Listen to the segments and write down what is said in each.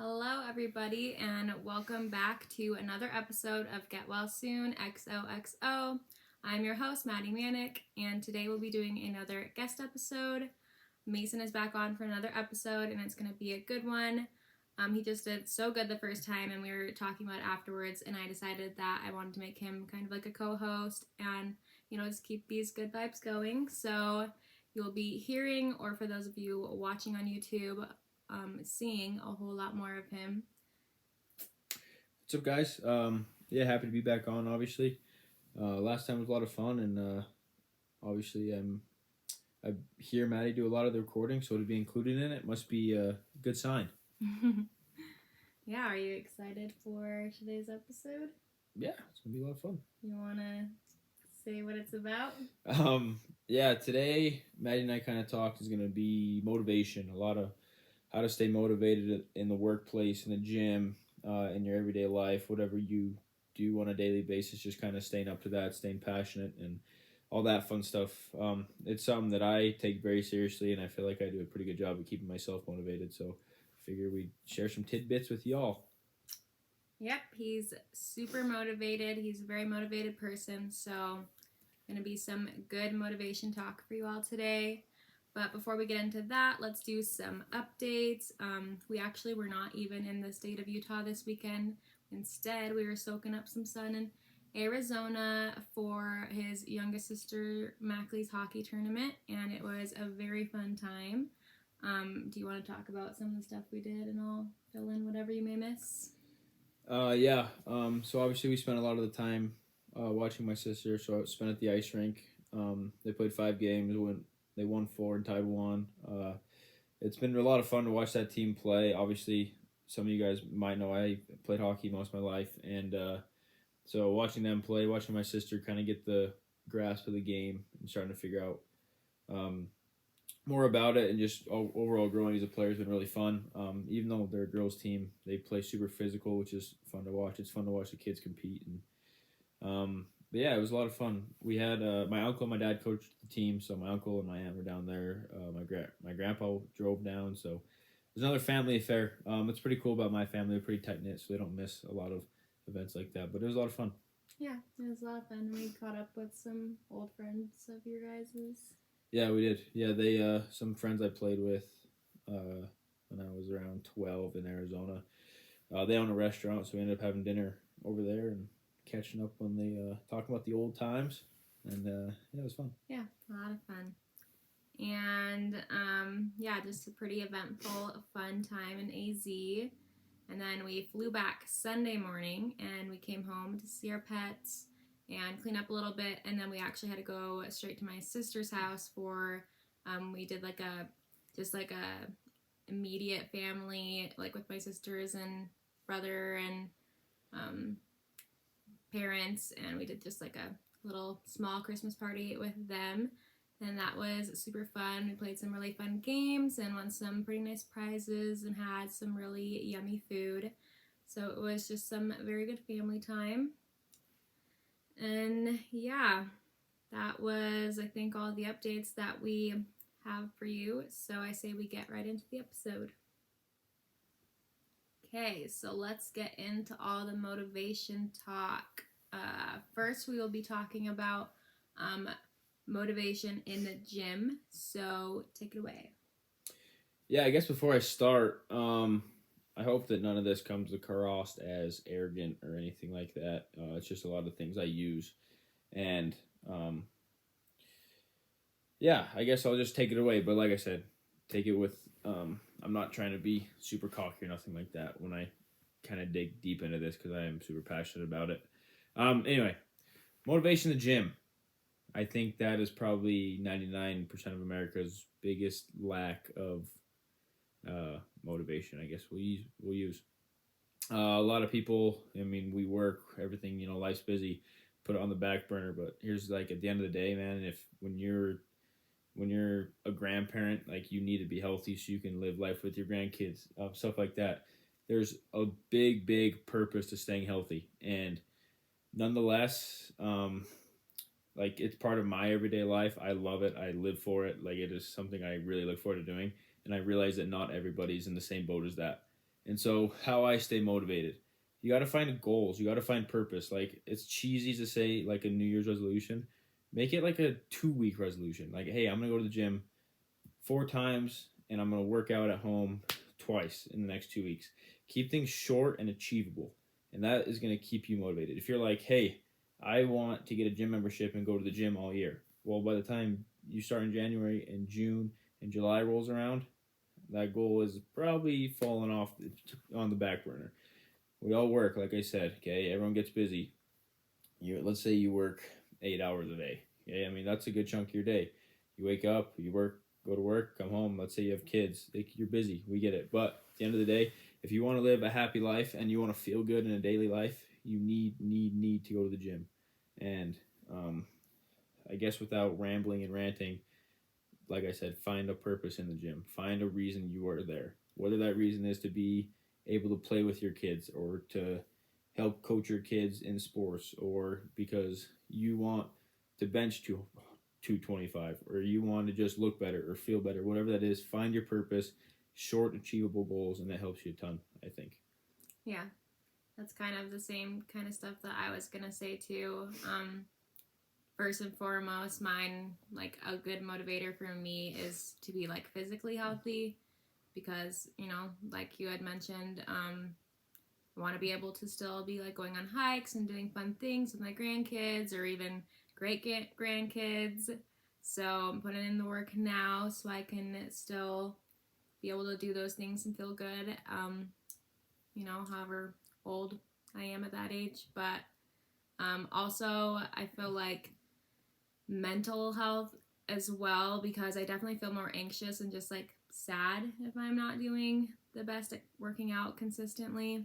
Hello, everybody, and welcome back to another episode of Get Well Soon, XOXO. I'm your host, Maddie Mannek, and today we'll be doing another guest episode. Mason is back on for another episode, and it's going to be a good one. He just did so good the first time, and we were talking about it afterwards, and I decided that I wanted to make him kind of like a co-host and, just keep these good vibes going. So you'll be hearing, or for those of you watching on YouTube, seeing a whole lot more of him. What's up, guys? Happy to be back on. Obviously, last time was a lot of fun, and obviously, I hear Maddie do a lot of the recording, so to be included in it must be a good sign. Yeah, are you excited for today's episode? Yeah, it's gonna be a lot of fun. You wanna say what it's about? Today Maddie and I kind of talked is gonna be motivation. A lot of how to stay motivated in the workplace, in the gym, in your everyday life, whatever you do on a daily basis, just kind of staying up to that, staying passionate, and all that fun stuff. It's something that I take very seriously, and I feel like I do a pretty good job of keeping myself motivated. So I figure we'd share some tidbits with y'all. Yep, he's super motivated. He's a very motivated person, so going to be some good motivation talk for you all today. But before we get into that, let's do some updates. We actually were not even in the state of Utah this weekend. Instead, we were soaking up some sun in Arizona for his youngest sister Mackley's hockey tournament, and it was a very fun time. Do you want to talk about some of the stuff we did, and I'll fill in whatever you may miss? So obviously we spent a lot of the time watching my sister. So I spent at the ice rink. They played 5 games. They won 4 and tied 1. It's been a lot of fun to watch that team play. Obviously, some of you guys might know I played hockey most of my life, and so watching them play, watching my sister kind of get the grasp of the game and starting to figure out more about it, and just overall growing as a player has been really fun. Even though they're a girls team, they play super physical, which is fun to watch. It's fun to watch the kids compete, and but yeah, it was a lot of fun. We had my uncle and my dad coached the team, so my uncle and my aunt were down there. My grandpa drove down, so it was another family affair. It's pretty cool about my family. They're pretty tight knit, so they don't miss a lot of events like that. But it was a lot of fun. Yeah, it was a lot of fun. We caught up with some old friends of your guys's. Yeah, we did. Yeah, they some friends I played with when I was around 12 in Arizona. They own a restaurant, so we ended up having dinner over there and catching up when they talking about the old times, and it was fun. Yeah, a lot of fun. And just a pretty eventful, fun time in AZ. And then we flew back Sunday morning, and we came home to see our pets and clean up a little bit. And then we actually had to go straight to my sister's house for we did like a immediate family, like with my sisters and brother and parents, and we did just like a little small Christmas party with them, and that was super fun. We played some really fun games and won some pretty nice prizes and had some really yummy food, so it was just some very good family time. And yeah, that was, I think, all the updates that we have for you, so I say we get right into the episode. Okay, so let's get into all the motivation talk. First, we will be talking about motivation in the gym. So take it away. Yeah, I guess before I start, I hope that none of this comes across as arrogant or anything like that. It's just a lot of things I use, and I guess I'll just take it away. But like I said, take it with. I'm not trying to be super cocky or nothing like that when I kind of dig deep into this, because I am super passionate about it. Anyway, motivation in the gym. I think that is probably 99% of America's biggest lack of motivation. I guess we'll use. A lot of people. I mean, we work, everything. Life's busy. Put it on the back burner. But here's like at the end of the day, man. When you're a grandparent, like, you need to be healthy so you can live life with your grandkids, stuff like that. There's a big purpose to staying healthy, and nonetheless, like, it's part of my everyday life. I love it. I live for it. Like, it is something I really look forward to doing, and I realize that not everybody's in the same boat as that. And so how I stay motivated, you got to find goals. You got to find purpose. Like, it's cheesy to say like a New Year's resolution. Make it like a 2 week resolution. Like, hey, I'm going to go to the gym 4 times and I'm going to work out at home twice in the next 2 weeks. Keep things short and achievable. And that is going to keep you motivated. If you're like, hey, I want to get a gym membership and go to the gym all year. Well, by the time you start in January and June and July rolls around, that goal is probably falling off on the back burner. We all work, like I said, okay? Everyone gets busy. Let's say you work 8 hours a day. Okay? I mean, that's a good chunk of your day. You wake up, you work, go to work, come home. Let's say you have kids. You're busy. We get it. But at the end of the day, if you want to live a happy life and you want to feel good in a daily life, you need to go to the gym. And I guess without rambling and ranting, like I said, find a purpose in the gym. Find a reason you are there. Whether that reason is to be able to play with your kids or to help coach your kids in sports, or because you want to bench 225, or you want to just look better or feel better, whatever that is, find your purpose, short, achievable goals, and that helps you a ton, I think. Yeah, that's kind of the same kind of stuff that I was going to say too. First and foremost, mine, like a good motivator for me is to be like physically healthy, because, you know, like you had mentioned, I want to be able to still be like going on hikes and doing fun things with my grandkids or even great grandkids. So I'm putting in the work now so I can still be able to do those things and feel good, you know, however old I am at that age. But also I feel like mental health as well, because I definitely feel more anxious and just like sad if I'm not doing the best at working out consistently.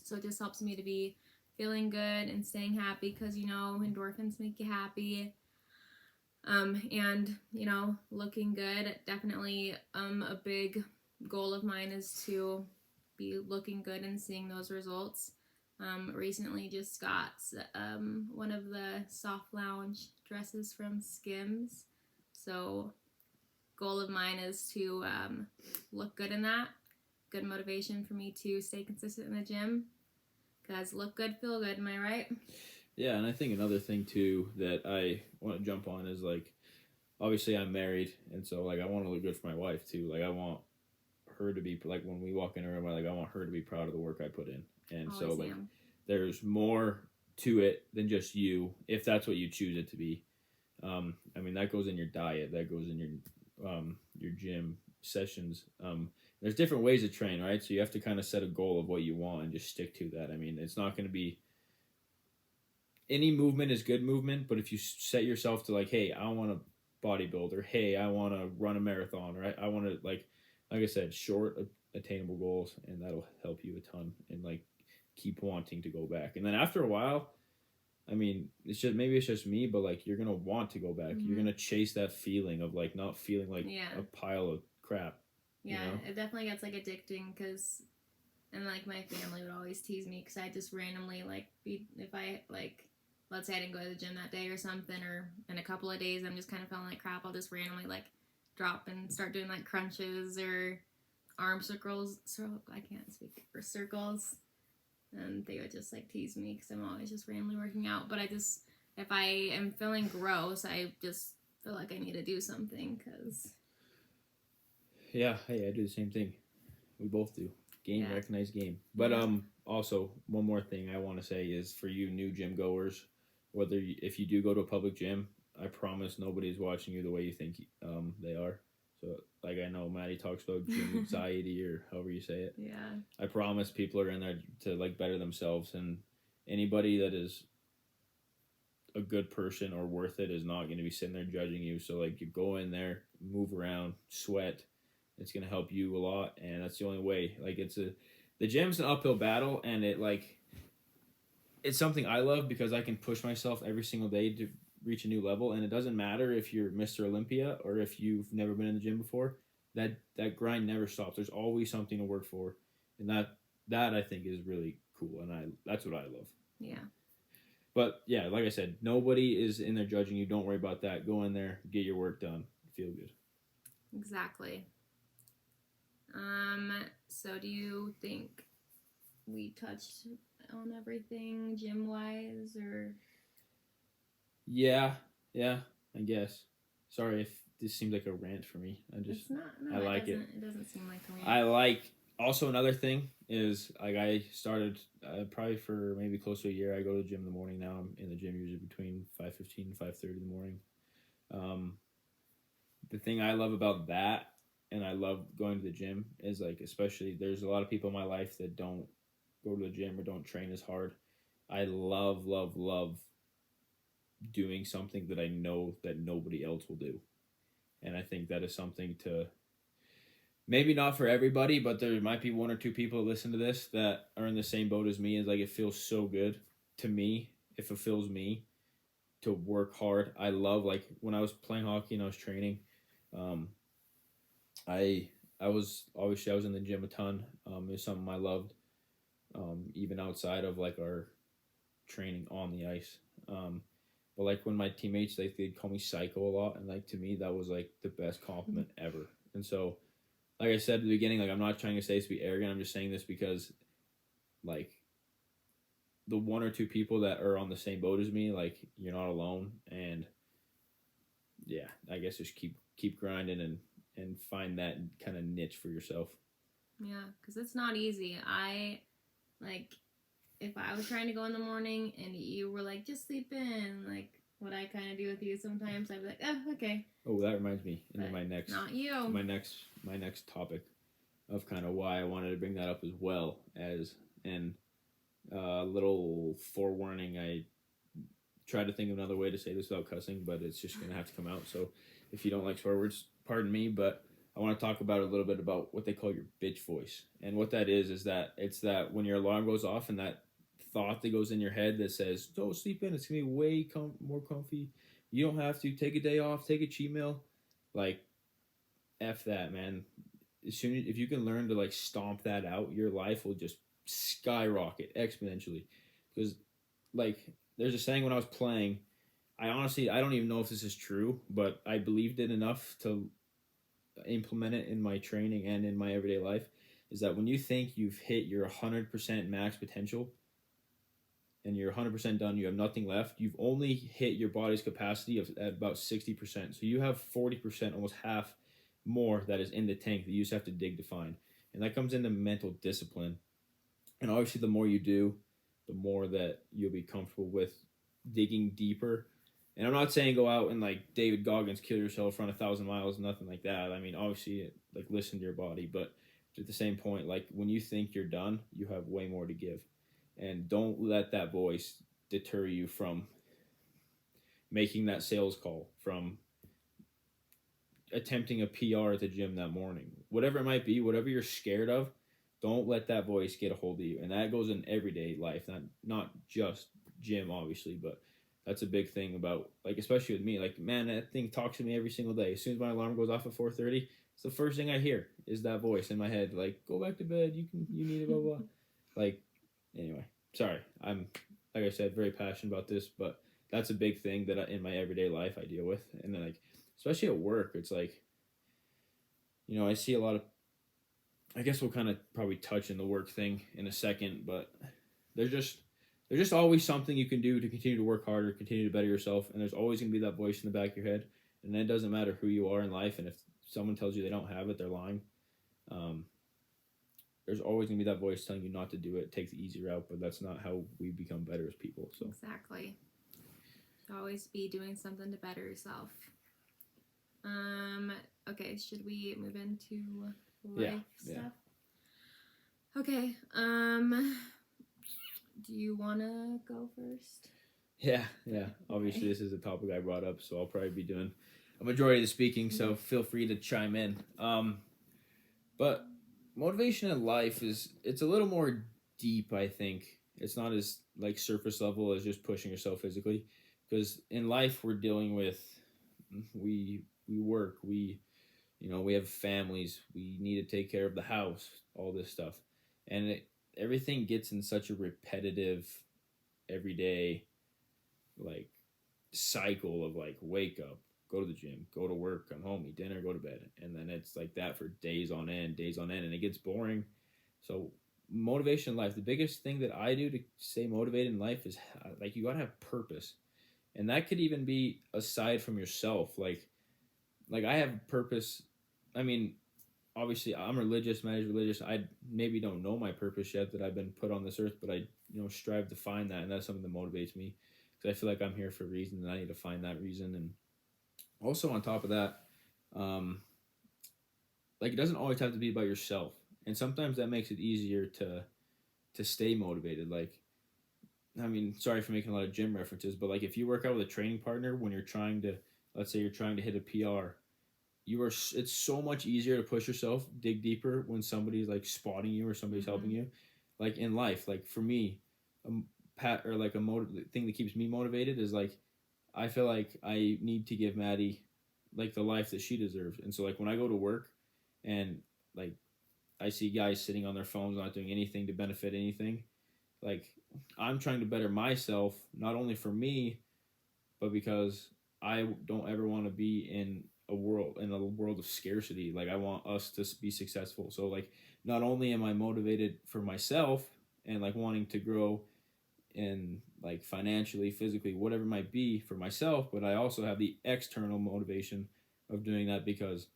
So it just helps me to be feeling good and staying happy, because, you know, endorphins make you happy. And, you know, looking good, definitely a big goal of mine is to be looking good and seeing those results. Recently just got one of the soft lounge dresses from Skims. So goal of mine is to look good in that. Good motivation for me to stay consistent in the gym, because look good, feel good. Am I right? Yeah, and I think another thing too that I want to jump on is, like, obviously I'm married, and so like I want to look good for my wife too. Like, I want her to be like, when we walk in a room, like I want her to be proud of the work I put in. And Always so like am. there's more to it than just you, if that's what you choose it to be. I mean, that goes in your diet, that goes in your gym sessions. There's different ways to train, right? So you have to kind of set a goal of what you want and just stick to that. I mean, it's not going to be, any movement is good movement, but if you set yourself to like, hey, I want to bodybuild, or hey, I want to run a marathon, or I want to like I said, short attainable goals, and that'll help you a ton, and like keep wanting to go back. And then after a while, I mean, maybe it's just me, but like you're gonna want to go back. Mm-hmm. You're gonna chase that feeling of like not feeling like a pile of crap. Yeah, you know? It definitely gets like addicting, because, and like my family would always tease me because I just randomly like if I like, let's say I didn't go to the gym that day or something, or in a couple of days I'm just kind of feeling like crap, I'll just randomly like drop and start doing like crunches or arm circles. So I can't speak for circles. And they would just like tease me because I'm always just randomly working out. But if I am feeling gross, I just feel like I need to do something, because. Yeah, hey, I do the same thing. We both do. Recognize game. But also one more thing I want to say is, for you new gym goers, if you do go to a public gym, I promise nobody's watching you the way you think they are. So, like, I know Maddie talks about gym anxiety, or however you say it. Yeah. I promise people are in there to, like, better themselves, and anybody that is a good person or worth it is not going to be sitting there judging you. So, like, you go in there, move around, sweat. It's going to help you a lot, and that's the only way. Like, the gym's an uphill battle, and it's something I love because I can push myself every single day to reach a new level, and it doesn't matter if you're Mr. Olympia or if you've never been in the gym before. That grind never stops. There's always something to work for, and that I think is really cool, and that's what I love. Yeah. But yeah, like I said, nobody is in there judging you. Don't worry about that. Go in there, get your work done, feel good. Exactly. So do you think we touched on everything gym-wise, or? Yeah, I guess. Sorry if this seems like a rant for me. It's not. I No, it like doesn't. it. It doesn't seem like a rant. I like. Also, another thing is like I started probably for maybe close to a year. I go to the gym in the morning now. I'm in the gym usually between 5:15 and 5:30 in the morning. Um, the thing I love about that, and I love going to the gym, is like especially there's a lot of people in my life that don't go to the gym or don't train as hard. I love doing something that I know that nobody else will do. And I think that is something to maybe not for everybody, but there might be one or two people that listen to this that are in the same boat as me. Is like it feels so good to me. It fulfills me to work hard. I love like when I was playing hockey and I was training. Um, I I was obviously I was in the gym a ton. It was something I loved, even outside of like our training on the ice. But like when my teammates they'd call me psycho a lot, and like to me that was like the best compliment ever. And so, like I said at the beginning, like I'm not trying to say this to be arrogant. I'm just saying this because like the one or two people that are on the same boat as me, like you're not alone. And yeah, I guess just keep grinding and find that kind of niche for yourself. Yeah, because it's not easy. I like if I was trying to go in the morning and you were like, just sleep in, like what I kind of do with you sometimes, I'd be like, oh, okay. Oh, that reminds me into But not you. my next topic of kind of why I wanted to bring that up as well as and a little forewarning. I tried to think of another way to say this without cussing, but it's just gonna have to come out. So if you don't like swear words, pardon me. But I want to talk about a little bit about what they call your bitch voice, and what that is that it's that when your alarm goes off and that thought that goes in your head that says, "Don't sleep in. It's gonna be way more comfy. You don't have to take a day off, take a cheat meal." Like, f that, man. If you can learn to like stomp that out, your life will just skyrocket exponentially. Because like there's a saying when I was playing, I don't even know if this is true, but I believed it enough to implement it in my training and in my everyday life. Is that when you think you've hit your 100% max potential and you're 100% done, you have nothing left, you've only hit your body's capacity at about 60%. So you have 40%, almost half more that is in the tank that you just have to dig to find. And that comes into mental discipline. And obviously, the more you do, the more that you'll be comfortable with digging deeper. And I'm not saying go out and like David Goggins kill yourself, run 1,000 miles, nothing like that. I mean, obviously, like listen to your body, but at the same point, like when you think you're done, you have way more to give, and don't let that voice deter you from making that sales call, from attempting a PR at the gym that morning, whatever it might be, whatever you're scared of. Don't let that voice get a hold of you, and that goes in everyday life, not just gym, obviously, but that's a big thing about like especially with me. Like man, that thing talks to me every single day. As soon as my alarm goes off at 4:30, it's the first thing I hear is that voice in my head, like go back to bed. You need it, blah blah. Like anyway, sorry. I'm like I said, very passionate about this, but that's a big thing that in my everyday life I deal with, and then like especially at work, it's like I see a lot of. I guess we'll kind of probably touch in the work thing in a second, but there's just always something you can do to continue to work harder, continue to better yourself, and there's always going to be that voice in the back of your head, and it doesn't matter who you are in life, and if someone tells you they don't have it, they're lying. Um, there's always going to be that voice telling you not to do it, take the easy route, but that's not how we become better as people. So exactly, always be doing something to better yourself. Okay, should we move into life stuff? Yeah. Okay. Do you want to go first? Yeah. Obviously, this is a topic I brought up, so I'll probably be doing a majority of the speaking, so feel free to chime in. But motivation in life it's a little more deep, I think. It's not as like surface level as just pushing yourself physically, because in life we're dealing with we work, we have families, we need to take care of the house, all this stuff, and everything gets in such a repetitive everyday like cycle of like wake up, go to the gym, go to work, come home, eat dinner, go to bed, and then it's like that for days on end, and it gets boring. So motivation in life, the biggest thing that I do to stay motivated in life is like you gotta have purpose, and that could even be aside from yourself. Like I have purpose. I mean, obviously I'm religious, Maddie's religious. I maybe don't know my purpose yet that I've been put on this earth, but I strive to find that, and that's something that motivates me because I feel like I'm here for a reason, and I need to find that reason. And also on top of that, um, like it doesn't always have to be about yourself, and sometimes that makes it easier to stay motivated. Like I mean, sorry for making a lot of gym references, but like if you work out with a training partner when you're trying to, let's say you're trying to hit a PR, it's so much easier to push yourself, dig deeper when somebody's like spotting you or somebody's helping you. Like in life, like for me, a thing that keeps me motivated is like I feel like I need to give Maddie like the life that she deserves. And so like when I go to work and like I see guys sitting on their phones not doing anything to benefit anything, like I'm trying to better myself not only for me, but because I don't ever want to be in a world of scarcity. Like I want us to be successful. So like not only am I motivated for myself and like wanting to grow in like financially, physically, whatever it might be for myself, but I also have the external motivation of doing that because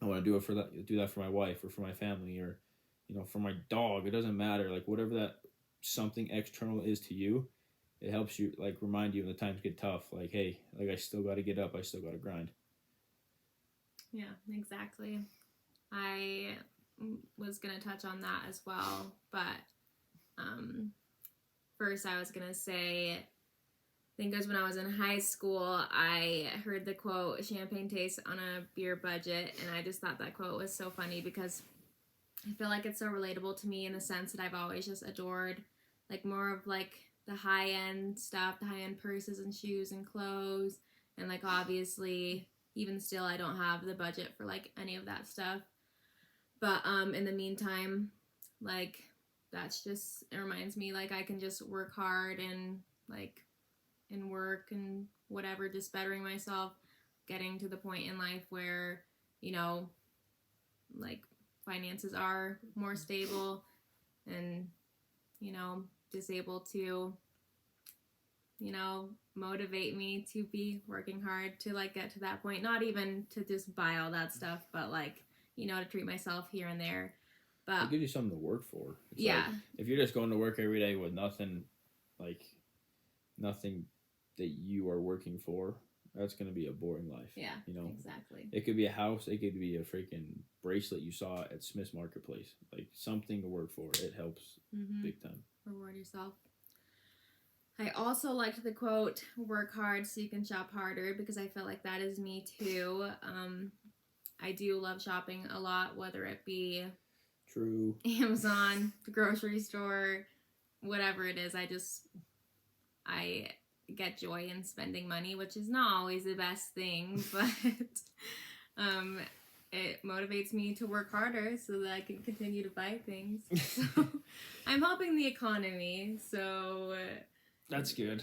I want to do that for my wife or for my family or for my dog. It doesn't matter. Like whatever that something external is to you, it helps you like remind you when the times get tough. Like, hey, like I still got to get up. I still got to grind. Yeah, exactly. I was going to touch on that as well, but first I was going to say, I think it was when I was in high school, I heard the quote, champagne tastes on a beer budget, and I just thought that quote was so funny because I feel like it's so relatable to me in the sense that I've always just adored like more of like the high-end stuff, the high-end purses and shoes and clothes, and like obviously even still I don't have the budget for like any of that stuff, but in the meantime, like that's just, it reminds me like I can just work hard and like and work and whatever, just bettering myself, getting to the point in life where like finances are more stable and just able to motivate me to be working hard to like get to that point, not even to just buy all that stuff, but like to treat myself here and there. But it gives you something to work for. It's yeah, like, if you're just going to work every day with nothing that you are working for, that's going to be a boring life. Yeah, exactly. It could be a house. It could be a freaking bracelet you saw at Smith's Marketplace. Like something to work for. It helps big time. Reward yourself. I also liked the quote, work hard so you can shop harder, because I feel like that is me too. I do love shopping a lot, whether it be True. Amazon, the grocery store, whatever it is. I get joy in spending money, which is not always the best thing, but it motivates me to work harder so that I can continue to buy things. So I'm helping the economy, so that's good.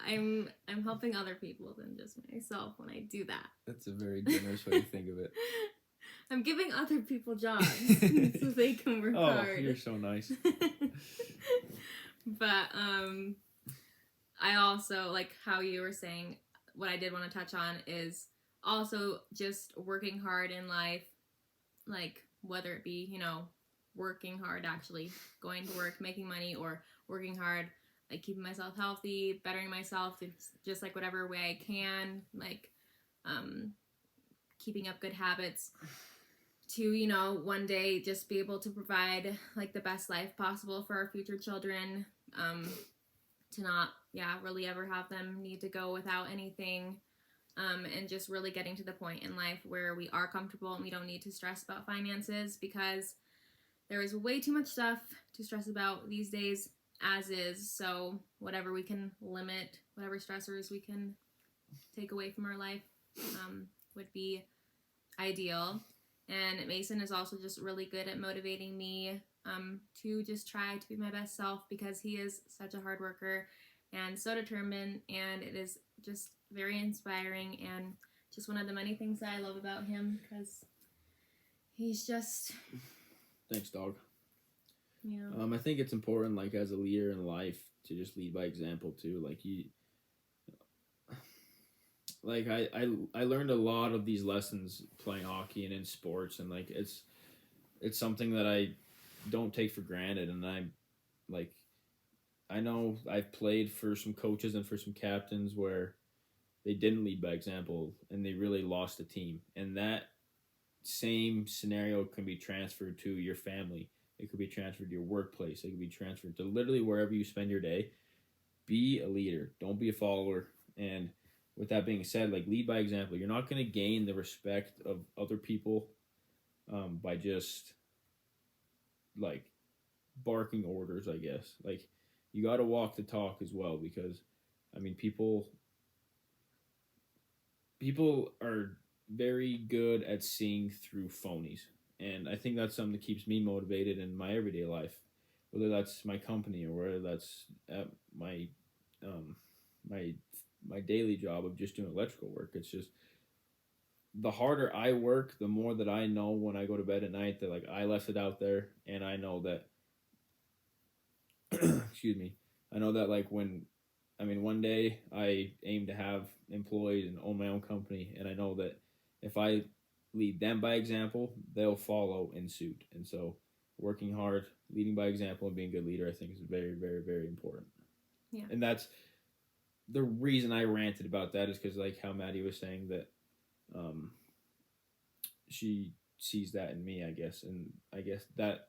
I'm helping other people than just myself when I do that. That's a very generous way to think of it. I'm giving other people jobs so they can work hard. Oh, you're so nice. But I also, like how you were saying, what I did want to touch on is also just working hard in life, like whether it be, working hard, actually going to work, making money, or working hard, like keeping myself healthy, bettering myself, just like whatever way I can, like keeping up good habits to, one day just be able to provide like the best life possible for our future children, to not, really ever have them need to go without anything, and just really getting to the point in life where we are comfortable and we don't need to stress about finances, because there is way too much stuff to stress about these days as is. So whatever we can limit, whatever stressors we can take away from our life, would be ideal. And Mason is also just really good at motivating me to just try to be my best self, because he is such a hard worker and so determined, and it is just very inspiring and just one of the many things that I love about him because he's just... Thanks, dog. Yeah. I think it's important, like, as a leader in life to just lead by example, too. I learned a lot of these lessons playing hockey and in sports, and, like, it's something that I don't take for granted, and like, I know I've played for some coaches and for some captains where they didn't lead by example and they really lost the team. And that same scenario can be transferred to your family. It could be transferred to your workplace. It could be transferred to literally wherever you spend your day. Be a leader. Don't be a follower. And with that being said, like, lead by example. You're not going to gain the respect of other people by just, like, barking orders, I guess. Like, you got to walk the talk as well, because I mean, people are very good at seeing through phonies, and I think that's something that keeps me motivated in my everyday life, whether that's my company or whether that's at my my daily job of just doing electrical work. It's just, the harder I work, the more that I know when I go to bed at night that, like, I left it out there, and I know that excuse me, I know that, like, one day I aim to have employees and own my own company, and I know that if I lead them by example, they'll follow in suit. And so, working hard, leading by example, and being a good leader, I think, is very, very, very important. Yeah. And that's the reason I ranted about that, is because, like how Maddie was saying, that she sees that in me, I guess. And I guess that,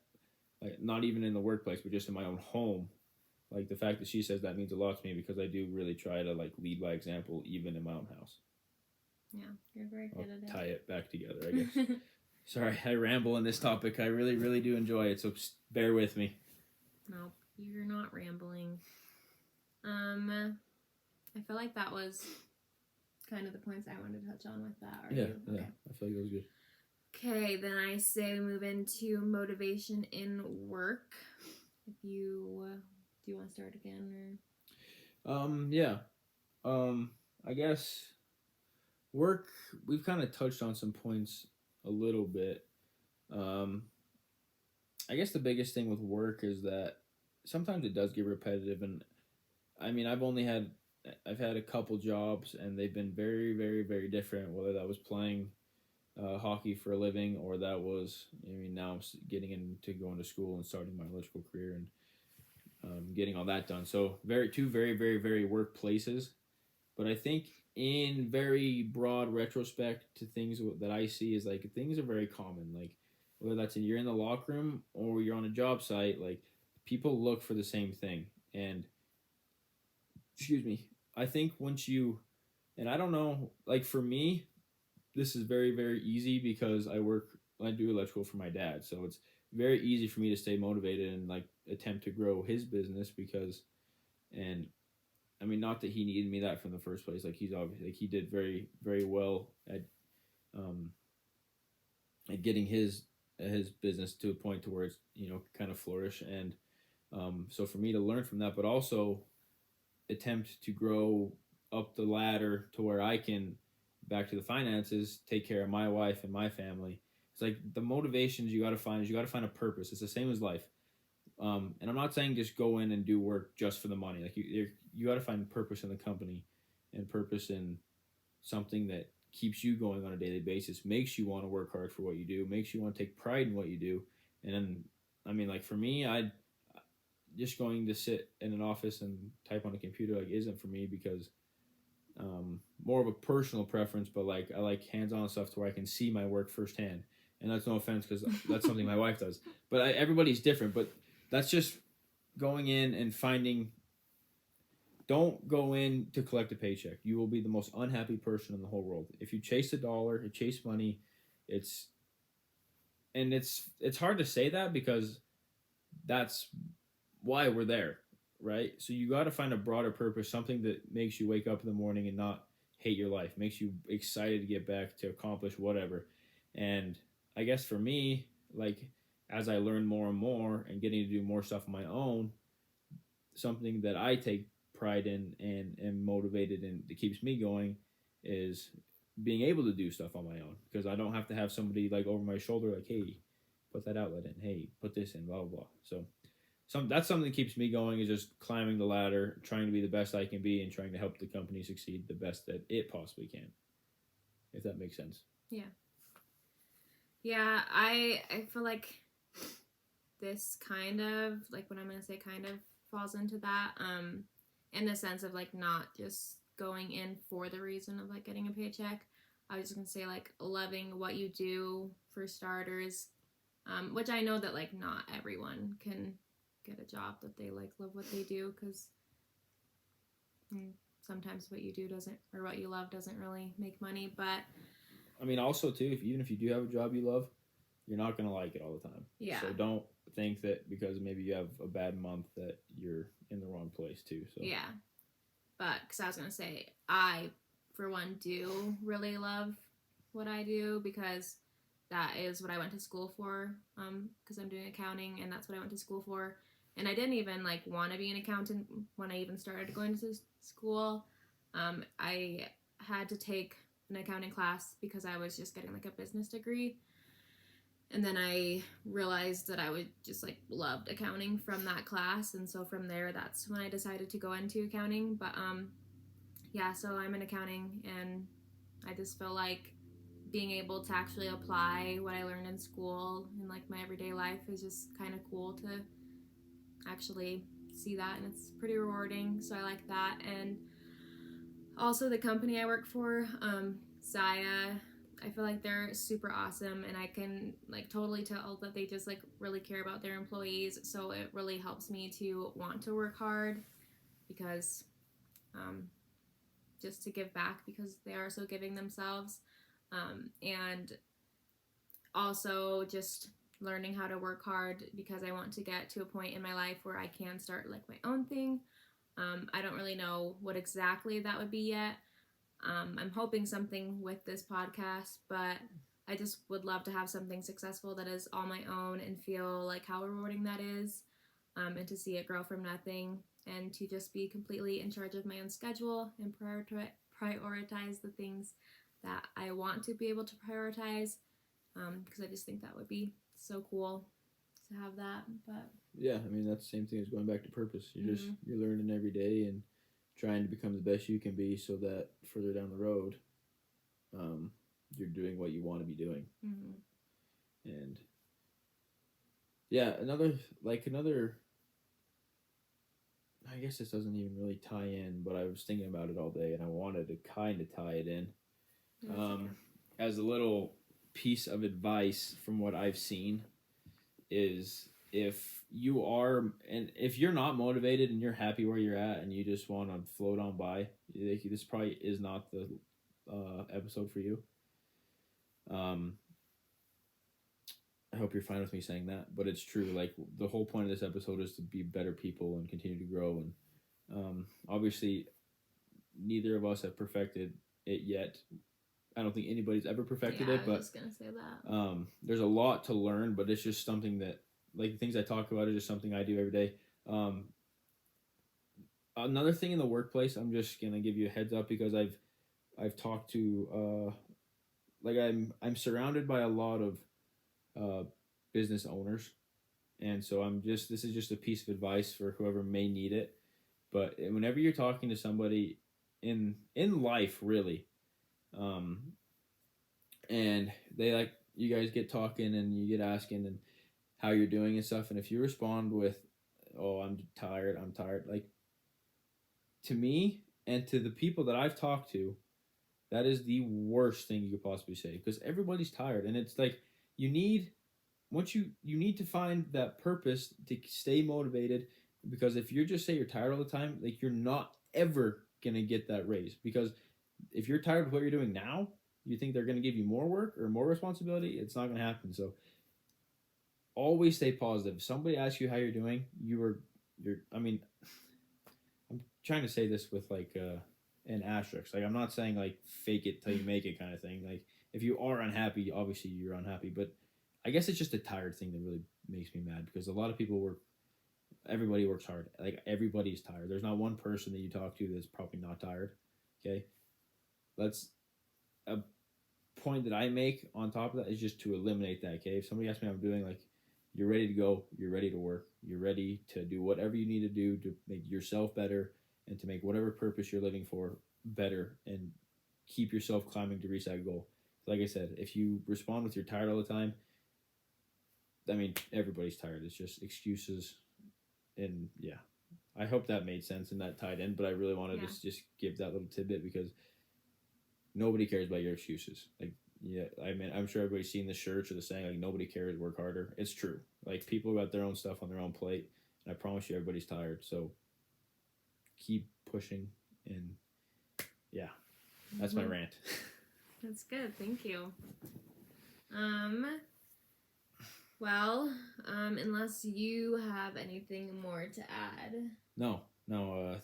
like, not even in the workplace, but just in my own home, like, the fact that she says that means a lot to me, because I do really try to, like, lead by example even in my own house. Yeah, you're very good at it. Tie it back together, I guess. Sorry, I ramble on this topic. I really, really do enjoy it, so bear with me. Nope, you're not rambling. I feel like that was kind of the points I wanted to touch on with that. Yeah, I feel like that was good. Okay, then I say we move into motivation in work. If you do you want to start again, or? Yeah. I guess work, we've kind of touched on some points a little bit. I guess the biggest thing with work is that sometimes it does get repetitive, and I mean, I've had a couple jobs, and they've been very, very, very different, whether that was playing hockey for a living, or that was, I mean, now I'm getting into going to school and starting my electrical career, and getting all that done. So two very, very, very work places. But I think in very broad retrospect to things that I see, is like, things are very common. Like, whether that's you're in the locker room or you're on a job site, like, people look for the same thing. And excuse me, I think once you, and I don't know, like, for me, this is very, very easy because I do electrical for my dad. So it's very easy for me to stay motivated and, like, attempt to grow his business, because, and I mean, not that he needed me that from the first place. Like, he's obviously, like, he did very, very well at getting his business to a point to where it's, kind of flourish. And so for me to learn from that, but also attempt to grow up the ladder to where I can, back to the finances, take care of my wife and my family. It's like, the motivations you got to find a purpose. It's the same as life. And I'm not saying just go in and do work just for the money. Like, you got to find purpose in the company, and purpose in something that keeps you going on a daily basis, makes you want to work hard for what you do, makes you want to take pride in what you do. And I mean, like, for me, I just going to sit in an office and type on a computer, like, isn't for me, because more of a personal preference, but, like, I like hands-on stuff to where I can see my work firsthand. And that's no offense, because that's something my wife does. But everybody's different. But that's just going in and finding. Don't go in to collect a paycheck. You will be the most unhappy person in the whole world if you chase a dollar, you chase money. It's hard to say that, because that's why we're there, right? So you got to find a broader purpose, something that makes you wake up in the morning and not hate your life, makes you excited to get back to accomplish whatever. And I guess for me, like, as I learn more and more and getting to do more stuff on my own, something that I take pride in and am motivated and that keeps me going is being able to do stuff on my own, because I don't have to have somebody like over my shoulder like, hey, put that outlet in, hey, put this in, blah blah blah. So that's something that keeps me going, is just climbing the ladder, trying to be the best I can be, and trying to help the company succeed the best that it possibly can. If that makes sense. Yeah. Yeah, I feel like this kind of, like, what I'm going to say kind of falls into that, in the sense of, like, not just going in for the reason of, like, getting a paycheck. I was just going to say, like, loving what you do, for starters, which I know that, like, not everyone can get a job that they, like, love what they do, because sometimes what you do doesn't, or what you love doesn't really make money. But I mean, also too, even if you do have a job you love, you're not gonna like it all the time. Yeah. So don't think that because maybe you have a bad month that you're in the wrong place too. So yeah, but because I was gonna say, I for one do really love what I do, because that is what I went to school for. Because I'm doing accounting, and that's what I went to school for. And I didn't even like want to be an accountant when I even started going to school. I had to take an accounting class because I was just getting like a business degree. And then I realized that I would just like loved accounting from that class. And so from there, that's when I decided to go into accounting. But yeah, so I'm in accounting, and I just feel like being able to actually apply what I learned in school in like my everyday life is just kind of cool to actually see that, and it's pretty rewarding. So I like that. And also the company I work for, Zaya, I feel like they're super awesome, and I can like totally tell that they just like really care about their employees. So it really helps me to want to work hard, because just to give back, because they are so giving themselves. And also just learning how to work hard, because I want to get to a point in my life where I can start like my own thing. I don't really know what exactly that would be yet. I'm hoping something with this podcast, but I just would love to have something successful that is all my own, and feel like how rewarding that is, and to see it grow from nothing, and to just be completely in charge of my own schedule and prioritize the things that I want to be able to prioritize, because I just think that would be so cool to have that. But yeah, I mean, that's the same thing as going back to purpose. You're learning every day and trying to become the best you can be, so that further down the road, you're doing what you want to be doing. And yeah, another I guess this doesn't even really tie in, but I was thinking about it all day, and I wanted to kind of tie it in. As a little piece of advice from what I've seen, is if you're not motivated and you're happy where you're at and you just want to float on by, this probably is not the episode for you. I hope you're fine with me saying that, but it's true. Like, the whole point of this episode is to be better people and continue to grow. And obviously, neither of us have perfected it yet. I don't think anybody's ever perfected it, but I was gonna say that. There's a lot to learn, but it's just something that, like, the things I talk about, is just something I do every day. Another thing in the workplace, I'm just gonna give you a heads up, because I've talked to I'm surrounded by a lot of business owners, and so this is just a piece of advice for whoever may need it. But whenever you're talking to somebody in life, really, and they, like, you guys get talking and you get asking and how you're doing and stuff, and if you respond with, oh, I'm tired, like, to me and to the people that I've talked to, that is the worst thing you could possibly say, because everybody's tired, and it's like, you need to find that purpose to stay motivated, because if you just say you're tired all the time, like, you're not ever gonna get that raise, because if you're tired of what you're doing now, you think they're going to give you more work or more responsibility, it's not going to happen. So always stay positive. If somebody asks you how you're doing, I mean, I'm trying to say this with like an asterisk. Like, I'm not saying like fake it till you make it kind of thing. Like, if you are unhappy, obviously you're unhappy, but I guess it's just a tired thing that really makes me mad, because a lot of people work everybody works hard. Like, everybody's tired. There's not one person that you talk to that's probably not tired. Okay, that's a point that I make on top of that is just to eliminate that. Okay, if somebody asks me how I'm doing, like, you're ready to go, you're ready to work, you're ready to do whatever you need to do to make yourself better and to make whatever purpose you're living for better and keep yourself climbing to reach that goal. Like I said, if you respond with you're tired all the time, I mean, everybody's tired. It's just excuses. And yeah, I hope that made sense and that tied in, but I really wanted to just give that little tidbit because nobody cares about your excuses. Like, yeah, I mean, I'm sure everybody's seen the shirts or the saying, like, nobody cares, work harder. It's true. Like, people got their own stuff on their own plate, and I promise you everybody's tired. So keep pushing, and yeah, that's my rant. That's good. Thank you. Well, unless you have anything more to add. No.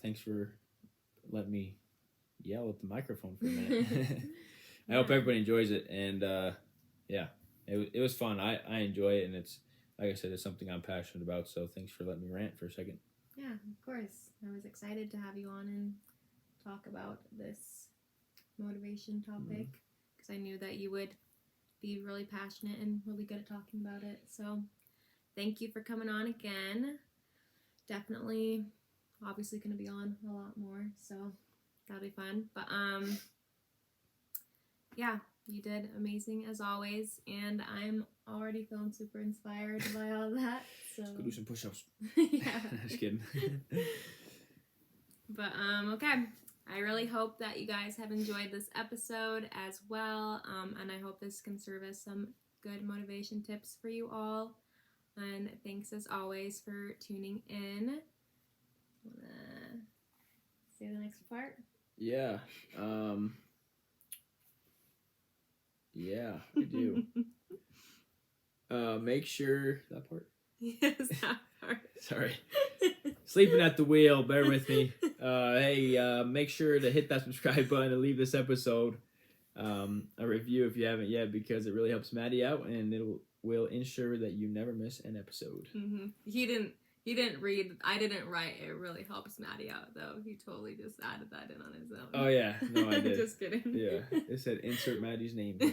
Thanks for letting me yell at the microphone for a minute. I hope everybody enjoys it, and yeah, it was fun. I enjoy it, and it's, like I said, it's something I'm passionate about. So thanks for letting me rant for a second. Yeah, of course. I was excited to have you on and talk about this motivation topic because I knew that you would be really passionate and really good at talking about it. So thank you for coming on again. Definitely, obviously going to be on a lot more, so that'll be fun. But yeah, you did amazing as always, and I'm already feeling super inspired by all that. So let's go do some push-ups. Yeah. Just kidding. But okay. I really hope that you guys have enjoyed this episode as well, and I hope this can serve as some good motivation tips for you all. And thanks as always for tuning in. Wanna say the next part? Yeah. Yeah, I do. Make sure that part. Yes, that part. Sorry. Sleeping at the wheel, bear with me. Hey, make sure to hit that subscribe button and leave this episode a review if you haven't yet, because it really helps Maddie out and will ensure that you never miss an episode. Mm-hmm. He didn't read. I didn't write. It really helps Maddie out though. He totally just added that in on his own. Oh yeah, no, I did. Just kidding. Yeah, it said insert Maddie's name here.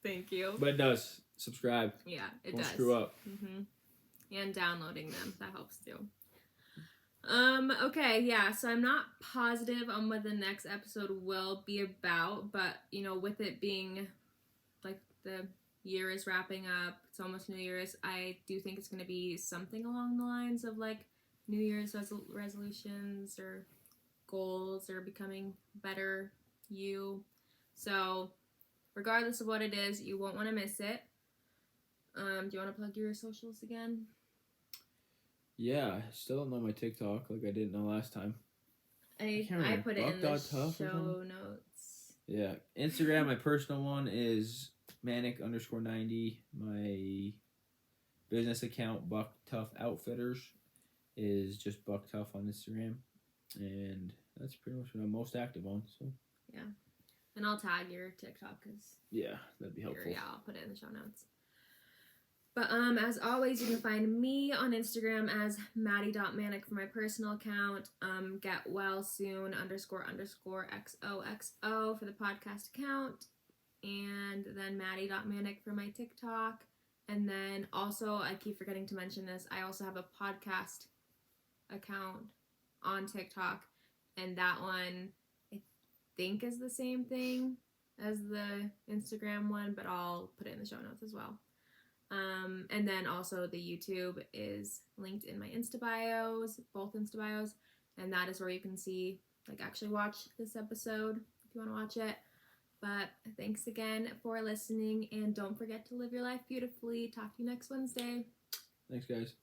Thank you. But it does. Subscribe. Yeah, it Don't does. screw up. Mm-hmm. And downloading them, that helps too. Okay, yeah, so I'm not positive on what the next episode will be about, but, with it being, like, the year is wrapping up, it's almost New Year's, I do think it's going to be something along the lines of, like, New Year's resolutions or goals or becoming better you. So, regardless of what it is, you won't want to miss it. Do you want to plug your socials again? Yeah, I still don't know my TikTok like I didn't know last time. I put it in the show notes. Yeah, Instagram, my personal one is Mannek_90. My business account, Buck Tough Outfitters, is just Buck Tough on Instagram. And that's pretty much what I'm most active on. So yeah. And I'll tag your TikTok because that'd be helpful. Yeah, I'll put it in the show notes. But as always, you can find me on Instagram as Maddie.Mannek for my personal account. Get well soon __XOXO for the podcast account. And then Maddie.Mannek for my TikTok. And then also, I keep forgetting to mention this, I also have a podcast account on TikTok. And that one, I think, is the same thing as the Instagram one, but I'll put it in the show notes as well. And then also the YouTube is linked in my Insta bios, both Insta bios, and that is where you can see, like, actually watch this episode if you want to watch it. But thanks again for listening, and don't forget to live your life beautifully. Talk to you next Wednesday. Thanks, guys.